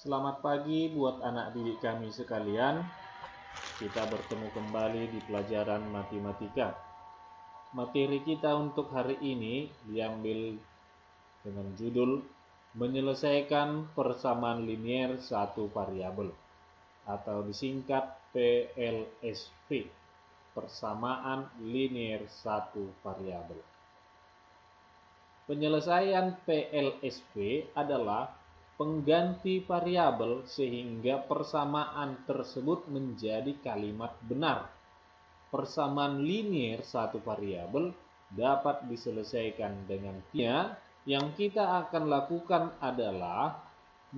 Selamat pagi buat anak didik kami sekalian. Kita bertemu kembali di pelajaran matematika. Materi kita untuk hari ini diambil dengan judul menyelesaikan persamaan linier satu variabel atau disingkat PLSV, persamaan linier satu variabel. Penyelesaian PLSV adalah pengganti variabel sehingga persamaan tersebut menjadi kalimat benar. Persamaan linier satu variabel dapat diselesaikan dengan yang kita akan lakukan adalah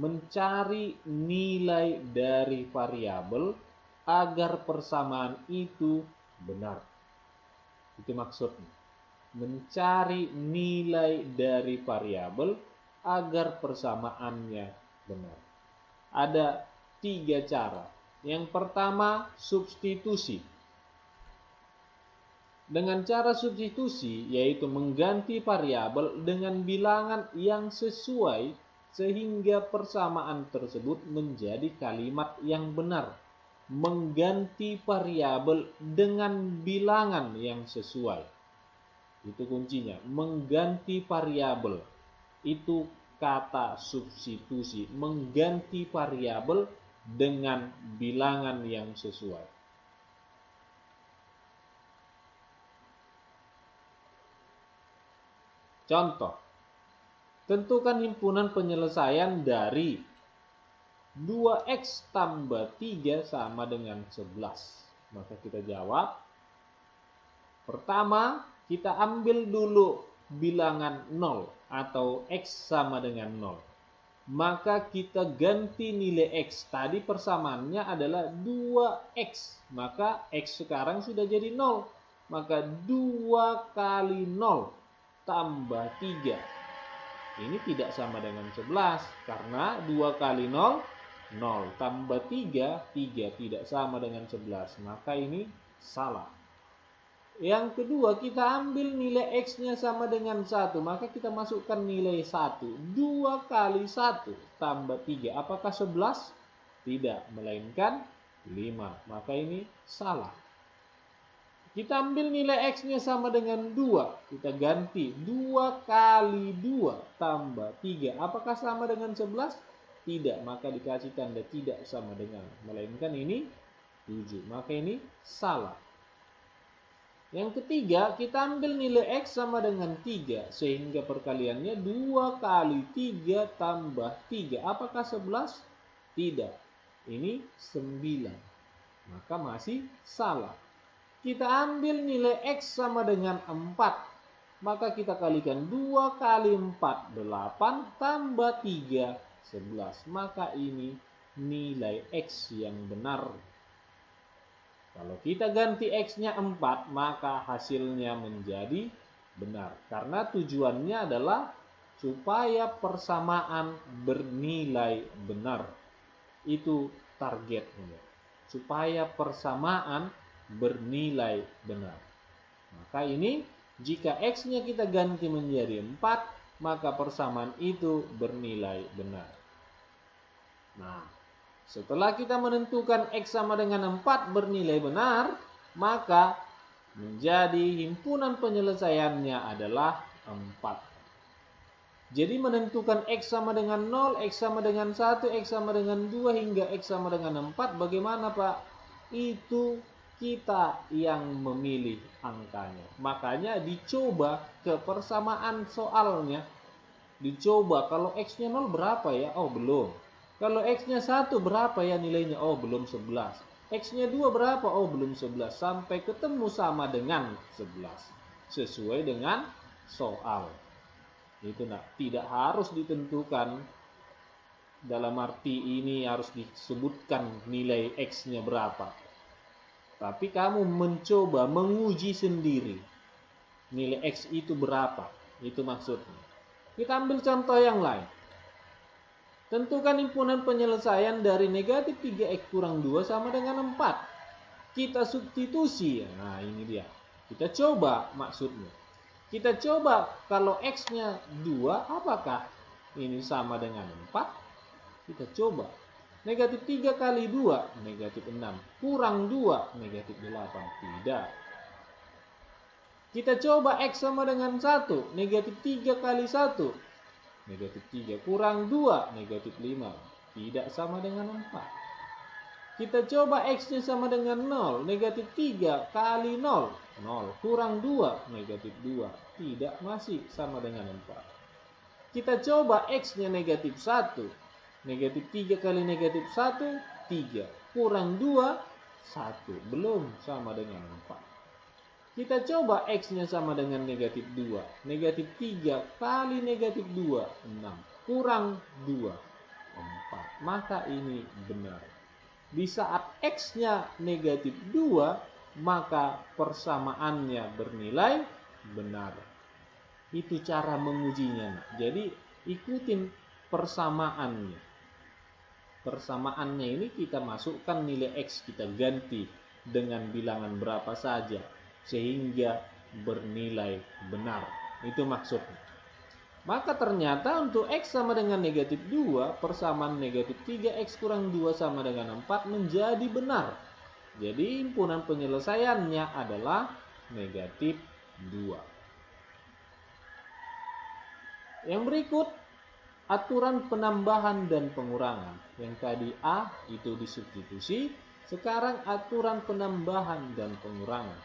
mencari nilai dari variabel agar persamaan itu benar. Itu maksudnya. Mencari nilai dari variabel agar persamaannya benar. Ada 3 cara. Yang pertama, substitusi. Dengan cara substitusi, yaitu mengganti variabel dengan bilangan yang sesuai sehingga persamaan tersebut menjadi kalimat yang benar. Mengganti variabel dengan bilangan yang sesuai. Itu kuncinya, mengganti variabel. Itu kata substitusi, mengganti variabel dengan bilangan yang sesuai. Contoh, tentukan himpunan penyelesaian dari 2x tambah 3 sama dengan 11. Maka kita jawab. Pertama, kita ambil dulu bilangan 0 atau x sama dengan 0. Maka kita ganti nilai x. Tadi persamaannya adalah 2x. Maka x sekarang sudah jadi 0. Maka 2 kali 0 tambah 3. Ini tidak sama dengan 11. Karena 2 kali 0, 0. Tambah 3, 3 tidak sama dengan 11. Maka ini salah. Yang kedua, kita ambil nilai x-nya sama dengan 1. Maka kita masukkan nilai 1. 2 kali 1 tambah 3. Apakah 11? Tidak, melainkan 5. Maka ini salah. Kita ambil nilai x-nya sama dengan 2. Kita ganti. 2 kali 2 tambah 3. Apakah sama dengan 11? Tidak, maka dikasih tanda tidak sama dengan. Melainkan ini 7. Maka ini salah. Yang ketiga, kita ambil nilai x sama dengan 3. Sehingga perkaliannya 2 kali 3 tambah 3. Apakah 11? Tidak. Ini 9. Maka masih salah. Kita ambil nilai x sama dengan 4. Maka kita kalikan 2 kali 4, 8 tambah 3, 11. Maka ini nilai x yang benar. Kalau kita ganti x-nya 4, maka hasilnya menjadi benar. Karena tujuannya adalah supaya persamaan bernilai benar. Itu targetnya. Supaya persamaan bernilai benar. Maka ini, jika x-nya kita ganti menjadi 4, maka persamaan itu bernilai benar. Nah, setelah kita menentukan x sama dengan 4 bernilai benar, maka menjadi himpunan penyelesaiannya adalah 4. Jadi menentukan x sama dengan 0, x sama dengan 1, x sama dengan 2, hingga x sama dengan 4, bagaimana Pak? Itu kita yang memilih angkanya. Makanya dicoba ke persamaan soalnya. Dicoba, kalau x-nya 0 berapa ya? Oh, belum. Kalau x-nya 1 berapa ya nilainya? Oh, belum 11. X-nya 2 berapa? Oh, belum 11. Sampai ketemu sama dengan 11. Sesuai dengan soal. Itu tidak harus ditentukan. Dalam arti ini harus disebutkan nilai x-nya berapa. Tapi kamu mencoba menguji sendiri. Nilai x itu berapa? Itu maksudnya. Kita ambil contoh yang lain. Tentukan himpunan penyelesaian dari negatif 3x kurang 2 sama dengan 4. Kita substitusi. Nah, ini dia. Kita coba maksudnya. Kita coba kalau x-nya 2, apakah ini sama dengan 4? Kita coba. Negatif 3 kali 2, negatif 6. Kurang 2, negatif 8. Tidak. Kita coba X sama dengan 1. Negatif 3 kali 1. Negatif 3. Kurang 2, negatif 5. Tidak sama dengan 4. Kita coba X-nya sama dengan 0. Negatif 3 kali 0. 0. Kurang 2, negatif 2. Tidak, masih sama dengan 4. Kita coba X-nya negatif 1. Negatif 3 kali negatif 1, 3. Kurang 2, 1. Belum sama dengan 4. Kita coba X-nya sama dengan negatif 2. Negatif 3 kali negatif 2, 6. Kurang 2, 4. Maka ini benar. Di saat X-nya negatif 2, maka persamaannya bernilai benar. Itu cara mengujinya. Jadi ikutin persamaannya. Persamaannya ini kita masukkan nilai X, kita ganti dengan bilangan berapa saja sehingga bernilai benar. Itu maksudnya. Maka ternyata untuk X sama dengan negatif 2, persamaan negatif 3X kurang 2 sama dengan 4 menjadi benar. Jadi himpunan penyelesaiannya adalah negatif 2. Yang berikut, aturan penambahan dan pengurangan. Yang tadi A itu disubstitusi, sekarang aturan penambahan dan pengurangan.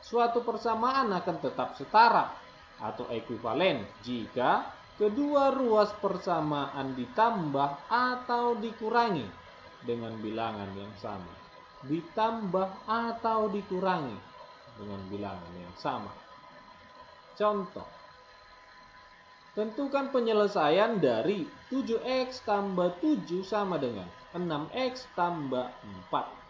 Suatu persamaan akan tetap setara atau ekuivalen jika kedua ruas persamaan ditambah atau dikurangi dengan bilangan yang sama. Ditambah atau dikurangi dengan bilangan yang sama. Contoh, tentukan penyelesaian dari 7X tambah 7 sama dengan 6X tambah 4.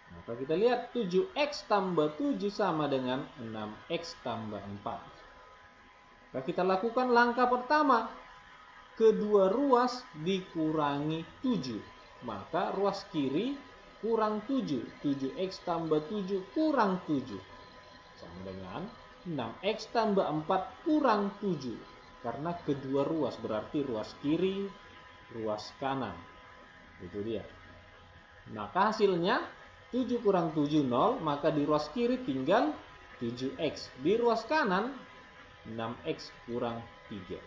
Maka kita lihat 7X tambah 7 sama dengan 6X tambah 4. Maka kita lakukan langkah pertama. Kedua ruas dikurangi 7. Maka ruas kiri kurang 7. 7X tambah 7 kurang 7. Sama dengan 6X tambah 4 kurang 7. Karena kedua ruas berarti ruas kiri, ruas kanan. Itu dia. Maka hasilnya 7 kurang 7, 0. Maka di ruas kiri tinggal 7X. Di ruas kanan 6X kurang 3.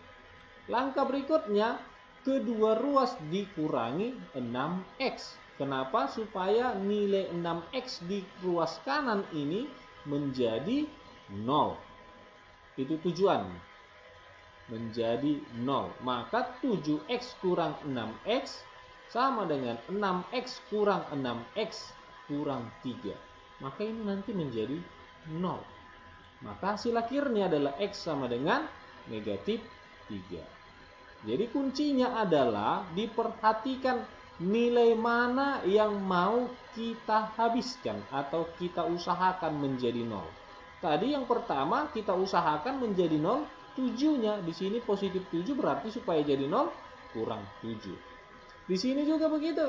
Langkah berikutnya, kedua ruas dikurangi 6X. Kenapa? Supaya nilai 6X di ruas kanan ini menjadi 0. Itu tujuan. Menjadi 0. Maka 7X kurang 6X sama dengan 6X kurang 6X kurang 3. Maka ini nanti menjadi 0. Maka hasil akhirnya adalah X sama dengan negatif 3. Jadi kuncinya adalah diperhatikan nilai mana yang mau kita habiskan atau kita usahakan menjadi 0. Tadi yang pertama kita usahakan menjadi 0, 7-nya. Di sini positif 7 berarti supaya jadi 0 kurang 7. Di sini juga begitu.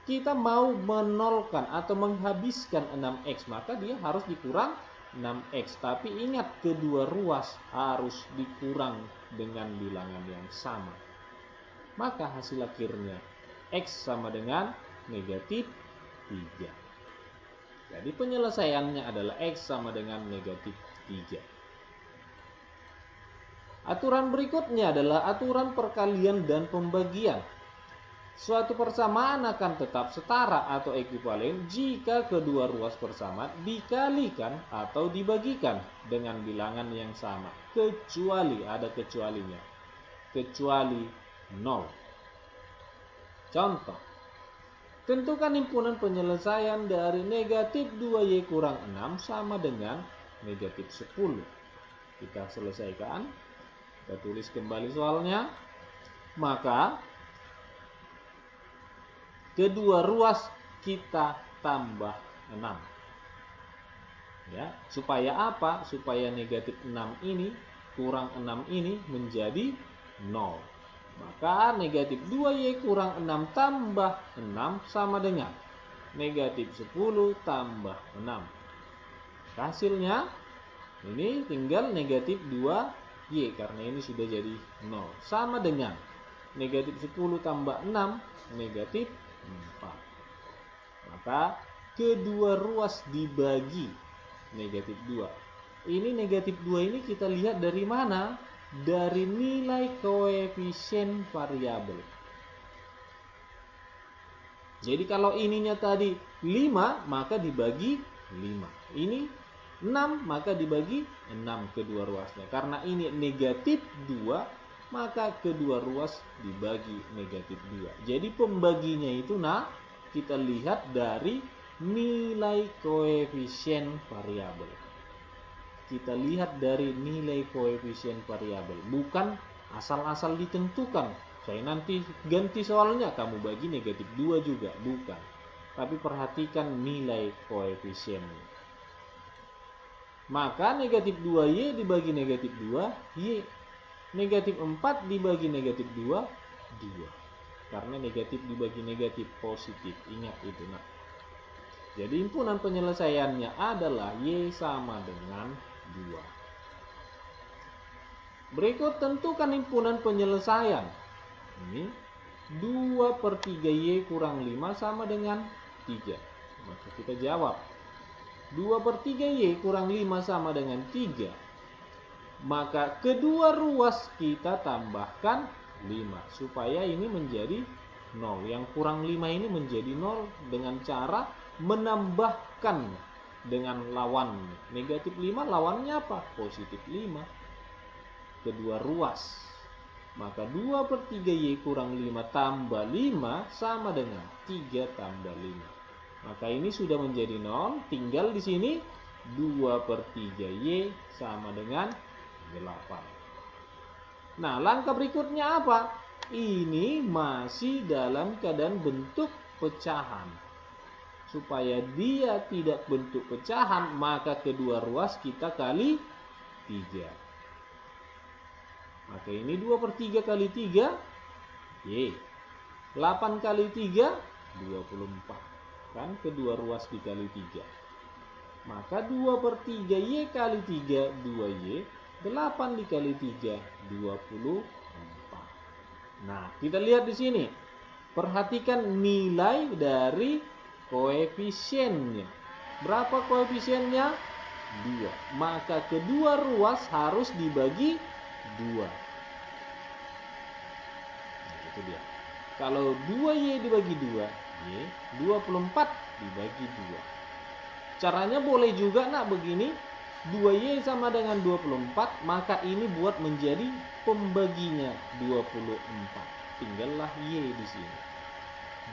Kita mau menolkan atau menghabiskan 6X, maka dia harus dikurang 6X. Tapi ingat, kedua ruas harus dikurang dengan bilangan yang sama. Maka hasil akhirnya X sama dengan negatif 3. Jadi penyelesaiannya adalah X sama dengan negatif 3. Aturan berikutnya adalah aturan perkalian dan pembagian. Suatu persamaan akan tetap setara atau ekuivalen jika kedua ruas persamaan dikalikan atau dibagikan dengan bilangan yang sama. Kecuali, ada kecualinya. Kecuali 0. Contoh, tentukan himpunan penyelesaian dari negatif 2Y kurang 6 sama dengan negatif 10. Kita selesaikan. Kita tulis kembali soalnya. Maka kedua ruas kita tambah 6. Ya, supaya apa? Supaya negatif 6 ini kurang 6 ini menjadi 0. Maka negatif 2Y kurang 6 tambah 6 sama dengan negatif 10 tambah 6. Hasilnya ini tinggal negatif 2Y karena ini sudah jadi 0. Sama dengan negatif 10 tambah 6, negatif 4. Maka kedua ruas dibagi negatif 2. Ini negatif 2 ini kita lihat dari mana? Dari nilai koefisien variabel. Jadi kalau ininya tadi 5, maka dibagi 5. Ini 6, maka dibagi 6 kedua ruasnya. Karena ini negatif 2, maka kedua ruas dibagi negatif 2. Jadi pembaginya itu kita lihat dari nilai koefisien variabel. Kita lihat dari nilai koefisien variabel, bukan asal-asal ditentukan. Saya nanti ganti soalnya, kamu bagi negatif 2 juga, bukan. Tapi perhatikan nilai koefisiennya. Maka negatif 2Y dibagi negatif 2Y. Negatif 4 dibagi negatif 2, 2. Karena negatif dibagi negatif positif. Ingat itu, nak. Jadi himpunan penyelesaiannya adalah Y sama dengan 2. Berikut tentukan himpunan penyelesaian. Ini 2/3Y kurang 5 sama dengan 3. Maka kita jawab 2/3Y kurang 5 sama dengan 3. Maka kedua ruas kita tambahkan 5 supaya ini menjadi 0. Yang kurang 5 ini menjadi 0 dengan cara menambahkan dengan lawan. Negatif 5 lawannya apa? Positif 5. Kedua ruas. Maka 2/3Y kurang 5 tambah 5 sama dengan 3 tambah 5. Maka ini sudah menjadi 0. Tinggal di sini 2/3Y sama dengan 8. Nah, langkah berikutnya apa? Ini masih dalam keadaan bentuk pecahan. Supaya dia tidak bentuk pecahan, maka kedua ruas kita kali 3. Maka ini 2/3 kali 3, Y. 8 kali 3, 24. Kan kedua ruas dikali 3. Maka 2/3Y kali 3, 2Y. 8 dikali 3, 24. Nah, kita lihat di sini. Perhatikan nilai dari koefisiennya. Berapa koefisiennya? 2. Maka kedua ruas harus dibagi 2. Nah, itu dia. Kalau 2Y dibagi 2, Y, 24 dibagi 2. Caranya boleh juga nak begini. 2Y sama dengan 24, maka ini buat menjadi pembaginya 24. Tinggallah Y di sini.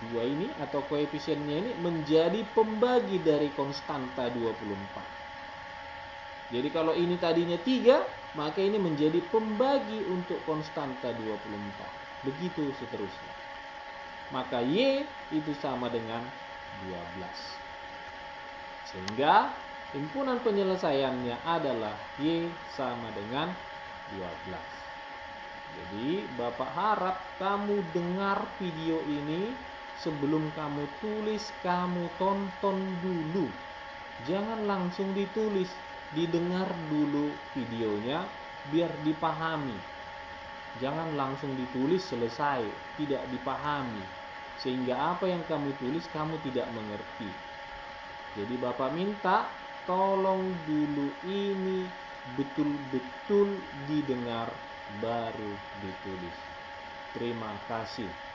2 ini atau koefisiennya ini menjadi pembagi dari konstanta 24. Jadi kalau ini tadinya 3, maka ini menjadi pembagi untuk konstanta 24. Begitu seterusnya. Maka Y itu sama dengan 12. Sehingga himpunan penyelesaiannya adalah Y sama dengan 12. Jadi Bapak harap kamu dengar video ini. Sebelum kamu tulis, kamu tonton dulu. Jangan langsung ditulis, didengar dulu videonya biar dipahami. Jangan langsung ditulis selesai, tidak dipahami. Sehingga apa yang kamu tulis kamu tidak mengerti. Jadi Bapak minta tolong dulu ini betul-betul didengar baru ditulis. Terima kasih.